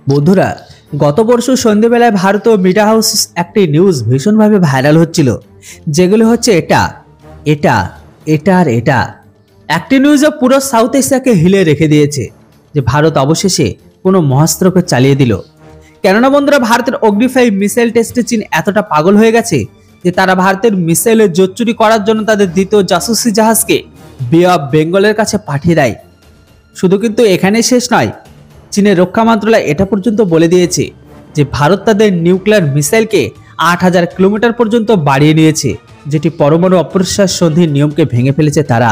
বন্ধুরা, গত পরশু সন্ধ্যেবেলায় ভারতীয় মিডিয়া হাউস একটি নিউজ ভীষণভাবে ভাইরাল হচ্ছিল, যেগুলো হচ্ছে এটা এটা এটা আর এটা। একটি নিউজে পুরো সাউথ এশিয়াকে হিলে রেখে দিয়েছে যে ভারত অবশেষে কোনো মহাস্ত্রকে চালিয়ে দিল। কেননা বন্ধুরা, ভারতের অগ্নি-5 মিসাইল টেস্টে চীন এতটা পাগল হয়ে গেছে যে তারা ভারতের মিসাইলের জোচ্চুরি করার জন্য তাদের দ্বিতীয় জাসুসি জাহাজকে বে অফ বেঙ্গলের কাছে পাঠিয়ে দেয়। শুধু কিন্তু এখানে শেষ নয়, চীনের রক্ষা মন্ত্রণালয় এটা পর্যন্ত বলে দিয়েছে যে ভারত তাদের নিউক্লিয়ার মিসাইলকে 8000 কিলোমিটার পর্যন্ত বাড়িয়ে নিয়েছে, যেটি পরমাণু অপরিহার সন্ধির নিয়মকে ভেঙে ফেলেছে তারা।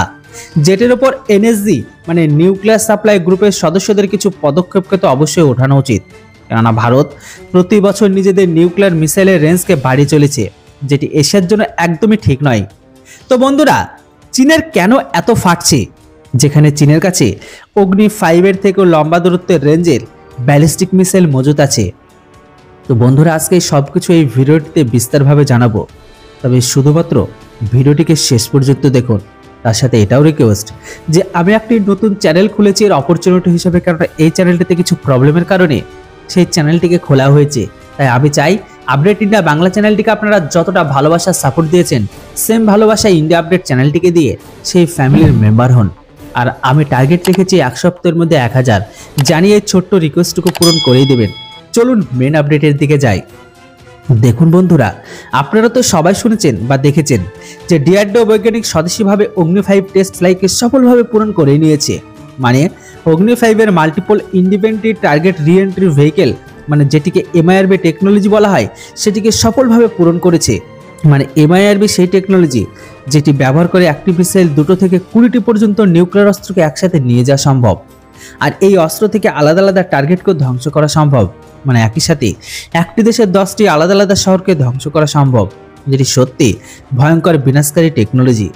যেটির উপর এনএসজি মানে নিউক্লিয়ার সাপ্লাই গ্রুপের সদস্যদের কিছু পদক্ষেপকে তো অবশ্যই ওঠানো উচিত, কেননা ভারত প্রতি বছর নিজেদের নিউক্লিয়ার মিসাইলের রেঞ্জকে বাড়িয়ে চলেছে, যেটি এশিয়ার জন্য একদমই ঠিক নয়। তো বন্ধুরা, চীনের কেন এত ফাটছে, যেখানে চীনের কাছে অগ্নি-5 থেকেও লম্বা দূরত্বের রেঞ্জের ব্যালিস্টিক মিসাইল মজুত আছে? তো বন্ধুরা, আজকে সবকিছু এই ভিডিওটিতে বিস্তারভাবে জানাবো, তবে শুধুমাত্র ভিডিওটিকে শেষ পর্যন্ত দেখুন। তার সাথে এটাও রিকোয়েস্ট যে আমি একটি নতুন চ্যানেল খুলেছি এর অপরচুনিটি হিসেবে, কারণ এই চ্যানেলটিতে কিছু প্রবলেমের কারণে সেই চ্যানেলটিকে খোলা হয়েছে। তাই আমি চাই আপডেট ইন্ডিয়া বাংলা চ্যানেলটিকে আপনারা যতটা ভালোবাসা সাপোর্ট দিয়েছেন, সেম ভালোবাসা ইন্ডিয়া আপডেট চ্যানেলটিকে দিয়ে সেই ফ্যামিলির মেম্বার হন। আর আমি টার্গেট রেখেছি 1 সপ্তাহের মধ্যে 1000। জানিয়ে এই ছোট্ট রিকোয়েস্টটুকু পূরণ করেই দেবেন। চলুন মেন আপডেটের দিকে যাই। দেখুন বন্ধুরা, আপনারা তো সবাই শুনেছেন বা দেখেছেন যে ডিআরডিও বৈজ্ঞানিক স্বদেশীভাবে অগ্নি-5 টেস্ট ফ্লাইটকে সফলভাবে পূরণ করে নিয়েছে। মানে অগ্নি-5 এর multiple independent target re-entry vehicle, মানে যেটিকে এমআইআরবি টেকনোলজি বলা হয়, সেটিকে সফলভাবে পূরণ করেছে। মানে এমআইআরবি সেই টেকনোলজি যেটি ব্যবহার করে একটি মিসাইল 2 থেকে 20টি পর্যন্ত নিউক্লিয়ার অস্ত্রকে একসাথে নিয়ে যাওয়া সম্ভব। আর এই অস্ত্র থেকে আলাদা আলাদা টার্গেটকে ধ্বংস করা সম্ভব। মানে একই সাথে একটি দেশের 10টি আলাদা আলাদা শহরকে ধ্বংস করা সম্ভব, যেটি সত্যি ভয়ঙ্কর বিনাশকারী টেকনোলজি।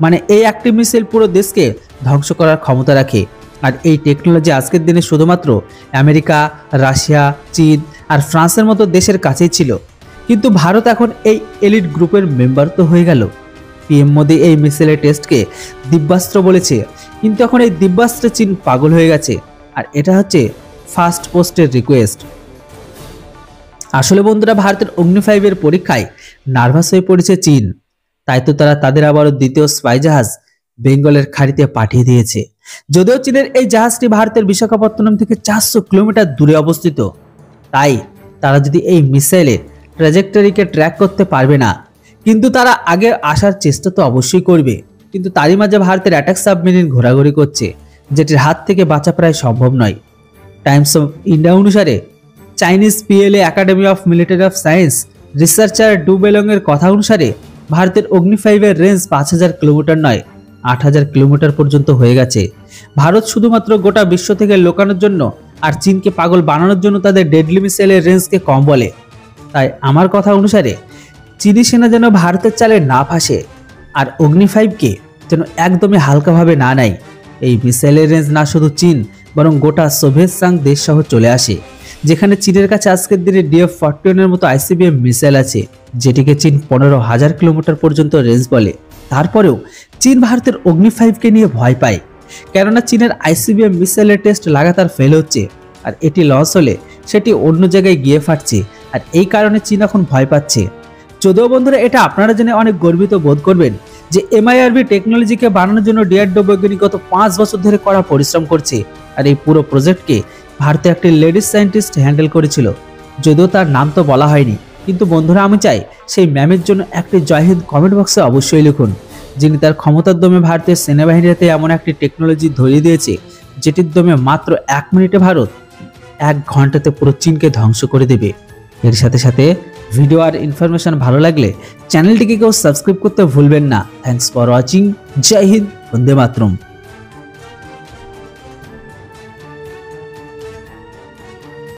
মানে এই একটি মিসাইল পুরো দেশকে ধ্বংস করার ক্ষমতা রাখে। আর এই টেকনোলজি আজকের দিনে শুধুমাত্র আমেরিকা, রাশিয়া, চীন আর ফ্রান্সের মতো দেশের কাছেই ছিল, কিন্তু ভারত এখন এই এলিট গ্রুপের মেম্বার তো হয়ে গেল। পিএম মোদি এই মিসাইলের টেস্টকে দিব্যাস্ত্র বলেছে, কিন্তু এখন এই দিব্যাস্ত্রে চীন পাগল হয়ে গেছে। আর এটা হচ্ছে ফার্স্ট পোস্টের রিকোয়েস্ট। আসলে বন্ধুরা, ভারতের অগ্নি-5 এর পরীক্ষায় নার্ভাস হয়ে পড়েছে চীন, তাই তো তারা তাদের আবারও দ্বিতীয় স্পাই জাহাজ বেঙ্গলের খাড়িতে পাঠিয়ে দিয়েছে। যদিও চীনের এই জাহাজটি ভারতের বিশাখাপত্তনম থেকে 400 কিলোমিটার দূরে অবস্থিত, তাই তারা যদি এই মিসাইলের ট্র্যাজেক্টরিকে ট্র্যাক করতে পারবে না, কিন্তু তারা আগে আসার চেষ্টা তো অবশ্যই করবে। কিন্তু তারই মাঝে ভারতের অ্যাটাক সাবমেরিন ঘোরাঘুরি করছে, যেটির হাত থেকে বাঁচা প্রায় সম্ভব নয়। টাইমস অফ ইন্ডিয়া অনুসারে Chinese PLA academy of military of science researcher ডু বেলং এর কথা অনুসারে ভারতের অগ্নি-5 এর রেঞ্জ 5000 কিলোমিটার নয় 8000 কিলোমিটার পর্যন্ত হয়ে গেছে। ভারত শুধুমাত্র গোটা বিশ্ব থেকে লুকানোর জন্য আর চীনকে পাগল বানানোর জন্য তাদের ডেডলি মিসাইলের রেঞ্জকে কম বলে। তাই আমার কথা অনুসারে চীনী সেনা যেন ভারতের চালে না ফাঁসে, আর অগ্নি-5কে যেন একদমই হালকাভাবে না নেয়। এই মিসাইলের রেঞ্জ না শুধু চীন, বরং গোটা সোভিয়েত সংঘ দেশ সহ চলে আসে, যেখানে চীনের কাছে আজকের দিনে DF-41 এর মতো ICBM মিসাইল আছে, যেটিকে চীন 15000 কিলোমিটার পর্যন্ত রেঞ্জ বলে। তারপরেও চীন ভারতের অগ্নি-5কে নিয়ে ভয় পায়, কেননা চীনের ICBM মিসাইলের টেস্ট লাগাতার ফেল হচ্ছে, আর এটি লঞ্চ হলে সেটি অন্য জায়গায় গিয়ে ফাটছে। আর এই কারণে চীন এখন ভয় পাচ্ছে। যদিও বন্ধুরা, এটা আপনারা জেনে অনেক গর্বিত বোধ করবেন যে এমআইআরবি টেকনোলজিকে বানানোর জন্য ডিআরডিও বৈজ্ঞানিক গত 5 বছর ধরে কড়া পরিশ্রম করছে। আর এই পুরো প্রজেক্টকে ভারতে একটি লেডিস সায়েন্টিস্ট হ্যান্ডেল করেছিল, যদিও তার নাম তো বলা হয়নি। কিন্তু বন্ধুরা, আমি চাই সেই ম্যামের জন্য একটি জয় হিন্দ কমেন্ট বক্সে অবশ্যই লিখুন, যিনি তার ক্ষমতার দমে ভারতের সেনাবাহিনীতে এমন একটি টেকনোলজি ধরিয়ে দিয়েছে, যেটির দমে মাত্র 1 মিনিটে ভারত 1 ঘন্টাতে পুরো চীনকে ধ্বংস করে দেবে। এর সাথে সাথে ভিডিও আর ইনফরমেশন ভালো লাগলে চ্যানেলটিকে কেউ সাবস্ক্রাইব করতে ভুলবেন না। Thanks for watching. Jai Hind, Vande Mataram.